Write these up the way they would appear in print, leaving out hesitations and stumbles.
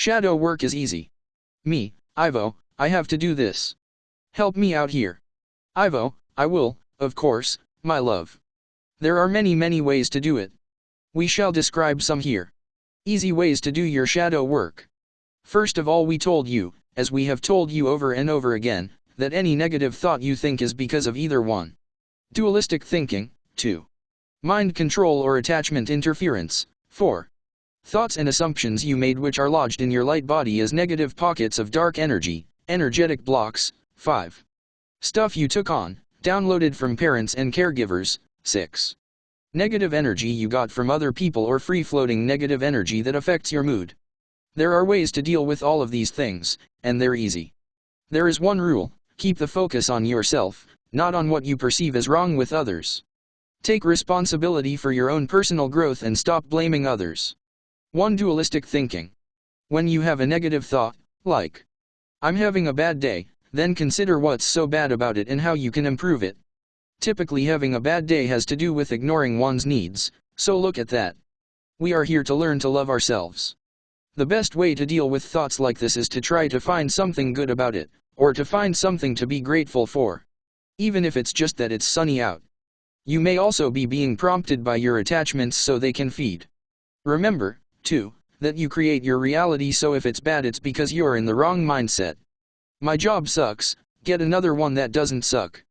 Shadow work is easy. Me, Ivo, I have to do this. Help me out here. Ivo, I will, of course, my love. There are many ways to do it. We shall describe some here. Easy ways to do your shadow work. First of all, we told you, as we have told you over and over again, that any negative thought you think is because of either 1. Dualistic thinking, 2. Mind control or attachment interference, 4. Thoughts and assumptions you made which are lodged in your light body as negative pockets of dark energy, energetic blocks, 5. Stuff you took on, downloaded from parents and caregivers, 6. Negative energy you got from other people or free-floating negative energy that affects your mood. There are ways to deal with all of these things, and they're easy. There is one rule: keep the focus on yourself, not on what you perceive as wrong with others. Take responsibility for your own personal growth and stop blaming others. 1. Dualistic thinking. When you have a negative thought, like, "I'm having a bad day," then consider what's so bad about it and how you can improve it. Typically, having a bad day has to do with ignoring one's needs, so look at that. We are here to learn to love ourselves. The best way to deal with thoughts like this is to try to find something good about it, or to find something to be grateful for. Even if it's just that it's sunny out. You may also be being prompted by your attachments so they can feed. Remember, too, that you create your reality, so if it's bad it's because you're in the wrong mindset. My job sucks, get another one that doesn't suck.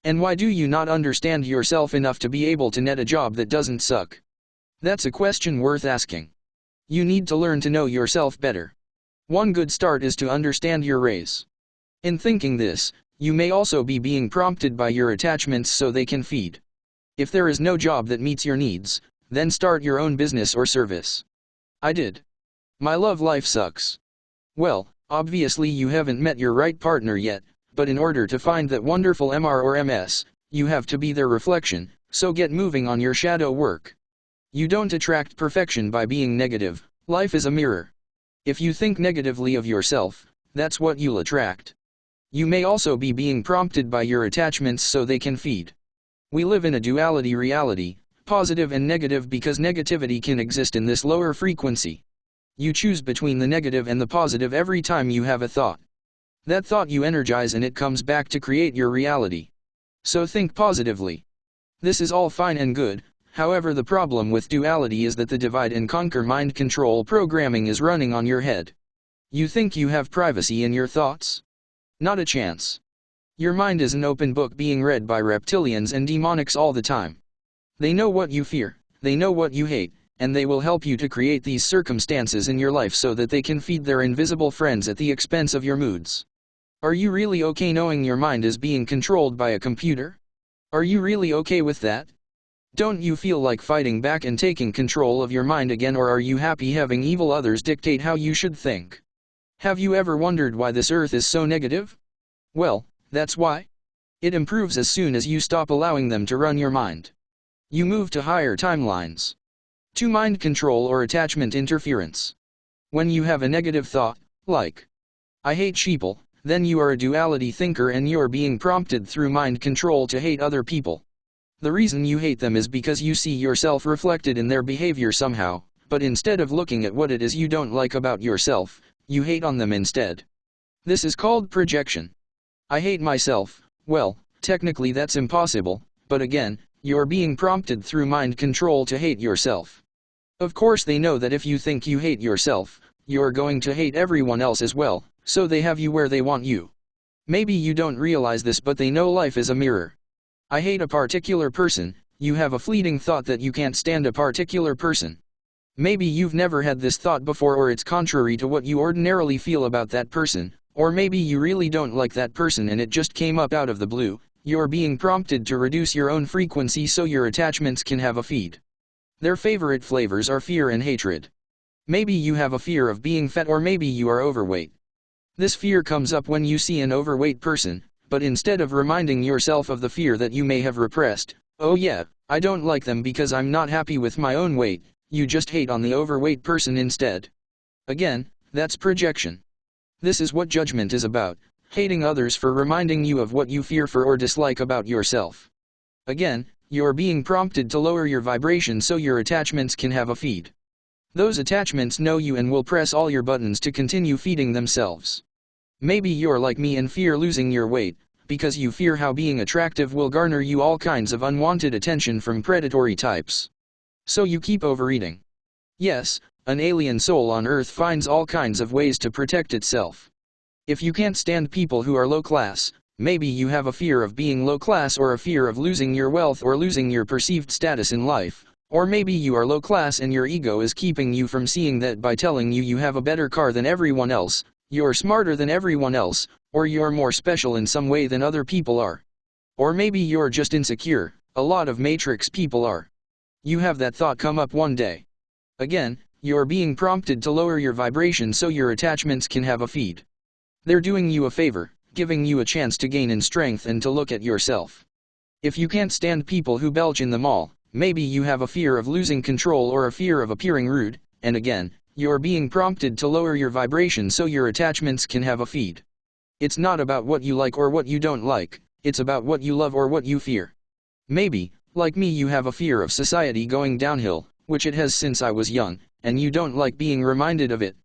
And why do you not understand yourself enough to be able to net a job that doesn't suck? That's a question worth asking. You need to learn to know yourself better. One good start is to understand your race. In thinking this, you may also be being prompted by your attachments so they can feed. If there is no job that meets your needs, then start your own business or service. I did. My love life sucks. Well, obviously you haven't met your right partner yet, but in order to find that wonderful MR or MS, you have to be their reflection, so get moving on your shadow work. You don't attract perfection by being negative. Life is a mirror. If you think negatively of yourself, that's what you'll attract. You may also be being prompted by your attachments so they can feed. We live in a duality reality, positive and negative, because negativity can exist in this lower frequency. You choose between the negative and the positive every time you have a thought. That thought you energize and it comes back to create your reality. So think positively. This is all fine and good, however the problem with duality is that the divide and conquer mind control programming is running on your head. You think you have privacy in your thoughts? Not a chance. Your mind is an open book being read by reptilians and demonics all the time. They know what you fear, they know what you hate, and they will help you to create these circumstances in your life so that they can feed their invisible friends at the expense of your moods. Are you really okay knowing your mind is being controlled by a computer? Are you really okay with that? Don't you feel like fighting back and taking control of your mind again, or are you happy having evil others dictate how you should think? Have you ever wondered why this earth is so negative? Well, that's why. It improves as soon as you stop allowing them to run your mind. You move to higher timelines. 2. Mind control or attachment interference. When you have a negative thought, like, "I hate sheeple," then you are a duality thinker and you're being prompted through mind control to hate other people. The reason you hate them is because you see yourself reflected in their behavior somehow, but instead of looking at what it is you don't like about yourself, you hate on them instead. This is called projection. I hate myself. Well, technically that's impossible, but again, you're being prompted through mind control to hate yourself. Of course they know that if you think you hate yourself, you're going to hate everyone else as well, so they have you where they want you. Maybe you don't realize this, but they know life is a mirror. I hate a particular person, you have a fleeting thought that you can't stand a particular person. Maybe you've never had this thought before, or it's contrary to what you ordinarily feel about that person, or maybe you really don't like that person and it just came up out of the blue. You're being prompted to reduce your own frequency so your attachments can have a feed. Their favorite flavors are fear and hatred. Maybe you have a fear of being fat, or maybe you are overweight. This fear comes up when you see an overweight person, but instead of reminding yourself of the fear that you may have repressed, "Oh yeah, I don't like them because I'm not happy with my own weight," you just hate on the overweight person instead. Again, that's projection. This is what judgment is about, hating others for reminding you of what you fear for or dislike about yourself. Again, you're being prompted to lower your vibration so your attachments can have a feed. Those attachments know you and will press all your buttons to continue feeding themselves. Maybe you're like me and fear losing your weight, because you fear how being attractive will garner you all kinds of unwanted attention from predatory types. So you keep overeating. Yes, an alien soul on Earth finds all kinds of ways to protect itself. If you can't stand people who are low class, maybe you have a fear of being low class or a fear of losing your wealth or losing your perceived status in life, or maybe you are low class and your ego is keeping you from seeing that by telling you you have a better car than everyone else, you're smarter than everyone else, or you're more special in some way than other people are. Or maybe you're just insecure, a lot of Matrix people are. You have that thought come up one day. Again, you're being prompted to lower your vibration so your attachments can have a feed. They're doing you a favor, giving you a chance to gain in strength and to look at yourself. If you can't stand people who belch in the mall, maybe you have a fear of losing control or a fear of appearing rude, and again, you're being prompted to lower your vibration so your attachments can have a feed. It's not about what you like or what you don't like, it's about what you love or what you fear. Maybe, like me, you have a fear of society going downhill, which it has since I was young, and you don't like being reminded of it.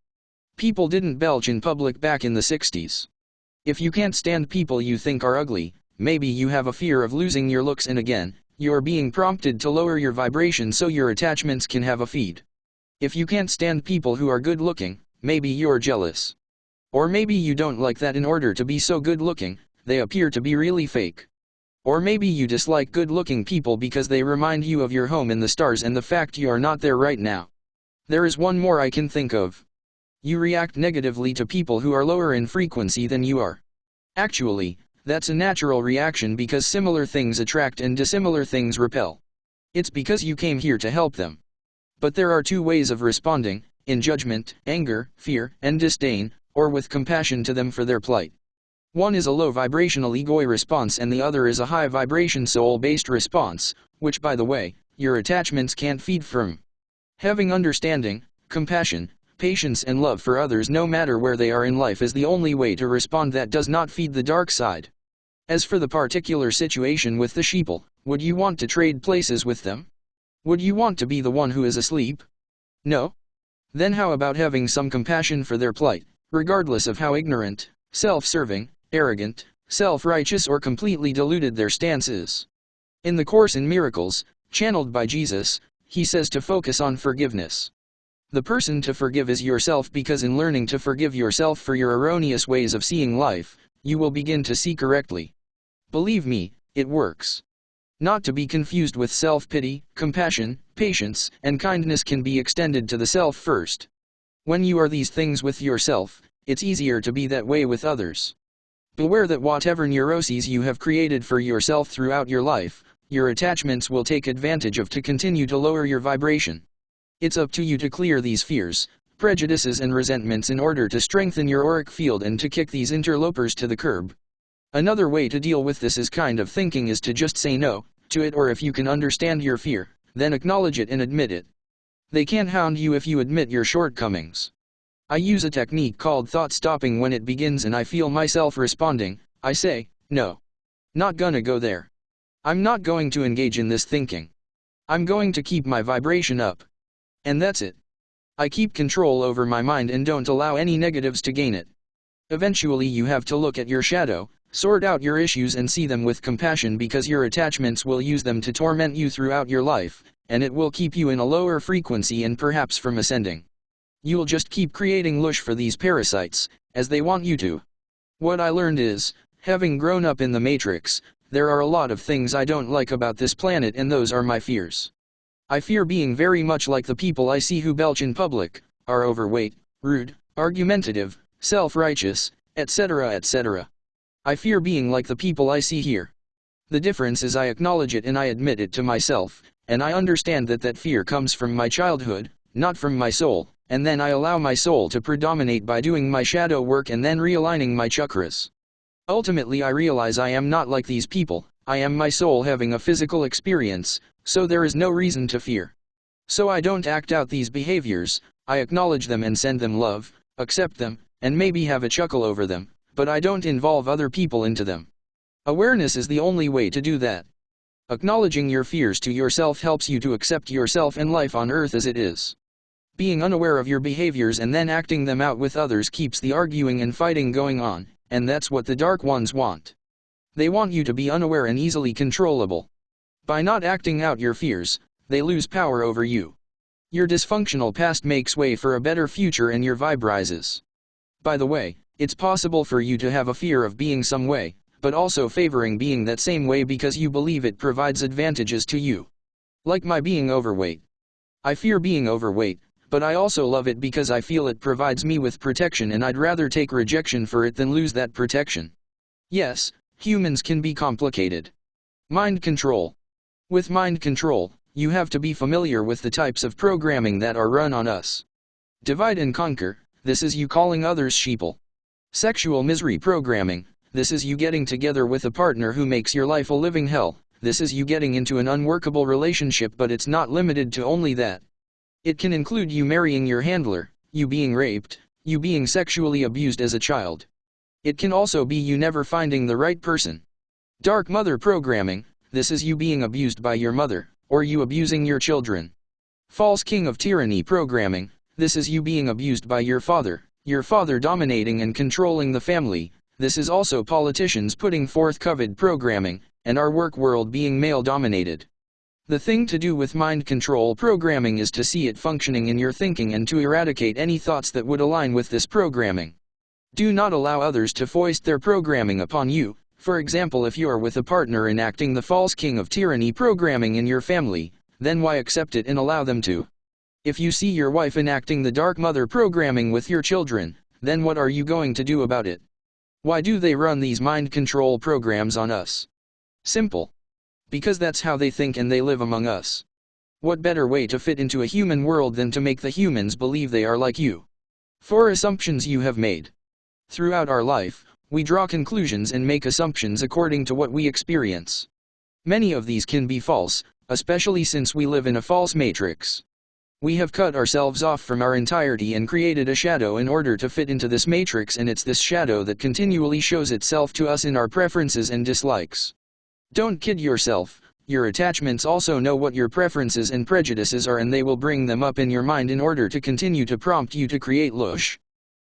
People didn't belch in public back in the 60s. If you can't stand people you think are ugly, maybe you have a fear of losing your looks, and again, you're being prompted to lower your vibration so your attachments can have a feed. If you can't stand people who are good looking, maybe you're jealous. Or maybe you don't like that in order to be so good looking, they appear to be really fake. Or maybe you dislike good looking people because they remind you of your home in the stars and the fact you are not there right now. There is one more I can think of. You react negatively to people who are lower in frequency than you are. Actually, that's a natural reaction because similar things attract and dissimilar things repel. It's because you came here to help them. But there are two ways of responding, in judgment, anger, fear, and disdain, or with compassion to them for their plight. One is a low vibrational egoic response and the other is a high vibration soul-based response, which by the way, your attachments can't feed from. Having understanding, compassion, patience and love for others no matter where they are in life is the only way to respond that does not feed the dark side. As for the particular situation with the sheeple, would you want to trade places with them? Would you want to be the one who is asleep? No? Then how about having some compassion for their plight, regardless of how ignorant, self-serving, arrogant, self-righteous or completely deluded their stance is? In the Course in Miracles, channeled by Jesus, he says to focus on forgiveness. The person to forgive is yourself, because in learning to forgive yourself for your erroneous ways of seeing life, you will begin to see correctly. Believe me, it works. Not to be confused with self-pity, compassion, patience, and kindness can be extended to the self first. When you are these things with yourself, it's easier to be that way with others. Beware that whatever neuroses you have created for yourself throughout your life, your attachments will take advantage of to continue to lower your vibration. It's up to you to clear these fears, prejudices and resentments in order to strengthen your auric field and to kick these interlopers to the curb. Another way to deal with this kind of thinking is to just say no to it, or if you can understand your fear, then acknowledge it and admit it. They can't hound you if you admit your shortcomings. I use a technique called thought stopping when it begins and I feel myself responding. I say, no. Not gonna go there. I'm not going to engage in this thinking. I'm going to keep my vibration up. And that's it. I keep control over my mind and don't allow any negatives to gain it. Eventually you have to look at your shadow, sort out your issues and see them with compassion, because your attachments will use them to torment you throughout your life, and it will keep you in a lower frequency and perhaps from ascending. You'll just keep creating lush for these parasites, as they want you to. What I learned is, having grown up in the Matrix, there are a lot of things I don't like about this planet, and those are my fears. I fear being very much like the people I see who belch in public, are overweight, rude, argumentative, self-righteous, etc., etc. I fear being like the people I see here. The difference is I acknowledge it and I admit it to myself, and I understand that that fear comes from my childhood, not from my soul, and then I allow my soul to predominate by doing my shadow work and then realigning my chakras. Ultimately I realize I am not like these people, I am my soul having a physical experience, so there is no reason to fear. So I don't act out these behaviors, I acknowledge them and send them love, accept them, and maybe have a chuckle over them, but I don't involve other people into them. Awareness is the only way to do that. Acknowledging your fears to yourself helps you to accept yourself and life on earth as it is. Being unaware of your behaviors and then acting them out with others keeps the arguing and fighting going on, and that's what the dark ones want. They want you to be unaware and easily controllable. By not acting out your fears, they lose power over you. Your dysfunctional past makes way for a better future and your vibe rises. By the way, it's possible for you to have a fear of being some way, but also favoring being that same way because you believe it provides advantages to you. Like my being overweight. I fear being overweight, but I also love it because I feel it provides me with protection and I'd rather take rejection for it than lose that protection. Yes, humans can be complicated. Mind control. With mind control, you have to be familiar with the types of programming that are run on us. Divide and conquer, this is you calling others sheeple. Sexual misery programming, this is you getting together with a partner who makes your life a living hell, this is you getting into an unworkable relationship, but it's not limited to only that. It can include you marrying your handler, you being raped, you being sexually abused as a child. It can also be you never finding the right person. Dark mother programming, this is you being abused by your mother, or you abusing your children. False king of tyranny programming, this is you being abused by your father dominating and controlling the family. This is also politicians putting forth COVID programming, and our work world being male dominated. The thing to do with mind control programming is to see it functioning in your thinking and to eradicate any thoughts that would align with this programming. Do not allow others to foist their programming upon you. For example, if you are with a partner enacting the false king of tyranny programming in your family, then why accept it and allow them to? If you see your wife enacting the dark mother programming with your children, then what are you going to do about it? Why do they run these mind control programs on us? Simple. Because that's how they think and they live among us. What better way to fit into a human world than to make the humans believe they are like you? 4 assumptions you have made. Throughout our life, we draw conclusions and make assumptions according to what we experience. Many of these can be false, especially since we live in a false matrix. We have cut ourselves off from our entirety and created a shadow in order to fit into this matrix, and it's this shadow that continually shows itself to us in our preferences and dislikes. Don't kid yourself, your attachments also know what your preferences and prejudices are, and they will bring them up in your mind in order to continue to prompt you to create lush.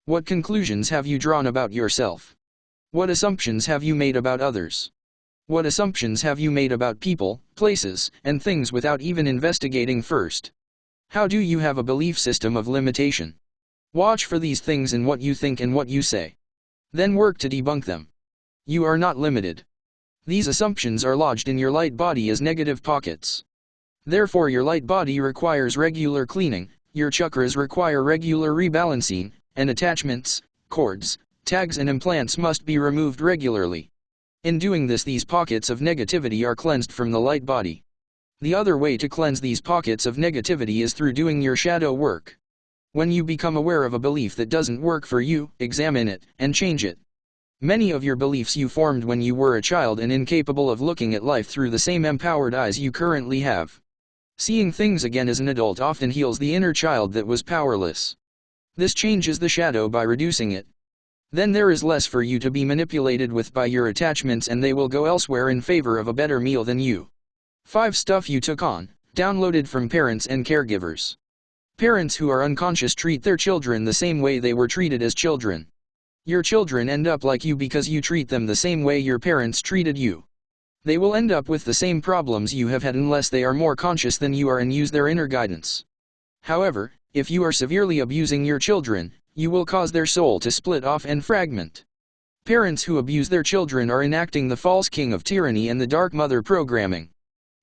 What conclusions have you drawn about yourself? What assumptions have you made about others? What assumptions have you made about people, places, and things without even investigating first? How do you have a belief system of limitation? Watch for these things in what you think and what you say. Then work to debunk them. You are not limited. These assumptions are lodged in your light body as negative pockets. Therefore your light body requires regular cleaning, your chakras require regular rebalancing, and attachments, cords, tags and implants must be removed regularly. In doing this, these pockets of negativity are cleansed from the light body. The other way to cleanse these pockets of negativity is through doing your shadow work. When you become aware of a belief that doesn't work for you, examine it, and change it. Many of your beliefs you formed when you were a child and incapable of looking at life through the same empowered eyes you currently have. Seeing things again as an adult often heals the inner child that was powerless. This changes the shadow by reducing it. Then there is less for you to be manipulated with by your attachments, and they will go elsewhere in favor of a better meal than you. 5 stuff you took on, downloaded from parents and caregivers. Parents who are unconscious treat their children the same way they were treated as children. Your children end up like you because you treat them the same way your parents treated you. They will end up with the same problems you have had unless they are more conscious than you are and use their inner guidance. However, if you are severely abusing your children, you will cause their soul to split off and fragment. Parents who abuse their children are enacting the false king of tyranny and the dark mother programming.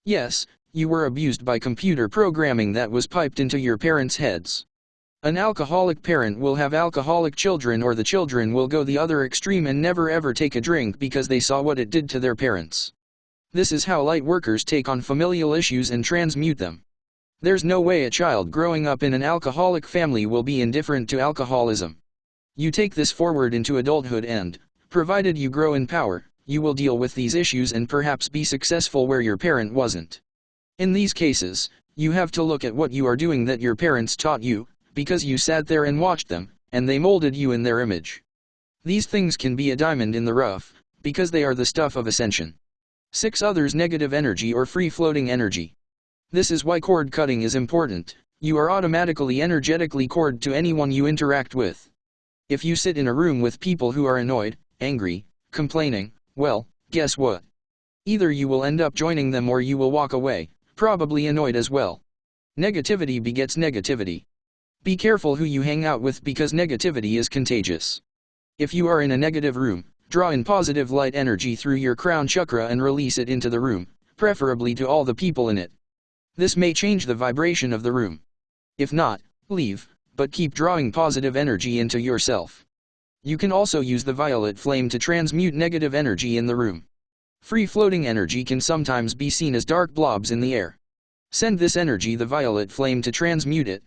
Yes, you were abused by computer programming that was piped into your parents' heads. An alcoholic parent will have alcoholic children, or the children will go the other extreme and never ever take a drink because they saw what it did to their parents. This is how light workers take on familial issues and transmute them. There's no way a child growing up in an alcoholic family will be indifferent to alcoholism. You take this forward into adulthood and, provided you grow in power, you will deal with these issues and perhaps be successful where your parent wasn't. In these cases, you have to look at what you are doing that your parents taught you, because you sat there and watched them, and they molded you in their image. These things can be a diamond in the rough, because they are the stuff of ascension. 6 others negative energy or free-floating energy. This is why cord cutting is important. You are automatically energetically cord to anyone you interact with. If you sit in a room with people who are annoyed, angry, complaining, well, guess what? Either you will end up joining them or you will walk away, probably annoyed as well. Negativity begets negativity. Be careful who you hang out with because negativity is contagious. If you are in a negative room, draw in positive light energy through your crown chakra and release it into the room, preferably to all the people in it. This may change the vibration of the room. If not, leave, but keep drawing positive energy into yourself. You can also use the violet flame to transmute negative energy in the room. Free-floating energy can sometimes be seen as dark blobs in the air. Send this energy the violet flame to transmute it.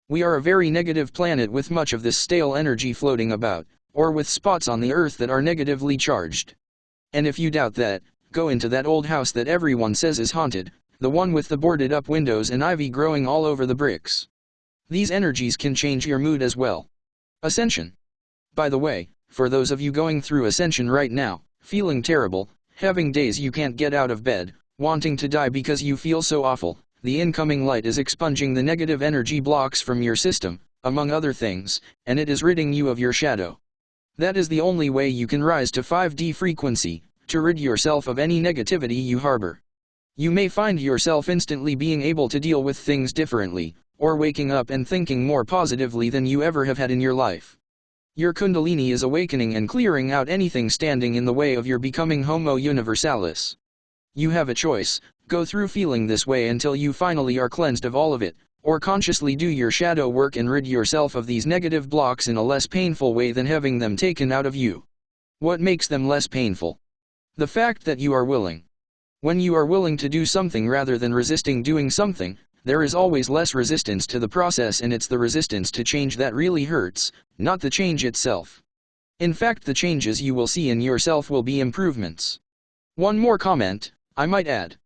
We are a very negative planet with much of this stale energy floating about, or with spots on the earth that are negatively charged. And if you doubt that, go into that old house that everyone says is haunted, the one with the boarded up windows and ivy growing all over the bricks. These energies can change your mood as well. Ascension. By the way, for those of you going through ascension right now, feeling terrible, having days you can't get out of bed, wanting to die because you feel so awful, the incoming light is expunging the negative energy blocks from your system, among other things, and it is ridding you of your shadow. That is the only way you can rise to 5D frequency, to rid yourself of any negativity you harbor. You may find yourself instantly being able to deal with things differently, or waking up and thinking more positively than you ever have had in your life. Your Kundalini is awakening and clearing out anything standing in the way of your becoming Homo Universalis. You have a choice: go through feeling this way until you finally are cleansed of all of it, or consciously do your shadow work and rid yourself of these negative blocks in a less painful way than having them taken out of you. What makes them less painful? The fact that you are willing. When you are willing to do something rather than resisting doing something, there is always less resistance to the process, and it's the resistance to change that really hurts, not the change itself. In fact, the changes you will see in yourself will be improvements. One more comment, I might add.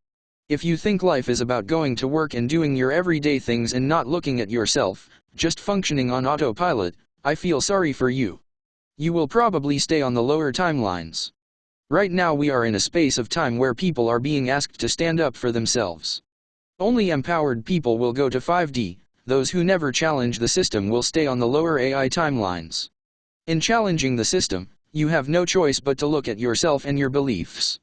If you think life is about going to work and doing your everyday things and not looking at yourself, just functioning on autopilot, I feel sorry for you. You will probably stay on the lower timelines. Right now we are in a space of time where people are being asked to stand up for themselves. Only empowered people will go to 5D, those who never challenge the system will stay on the lower AI timelines. In challenging the system, you have no choice but to look at yourself and your beliefs.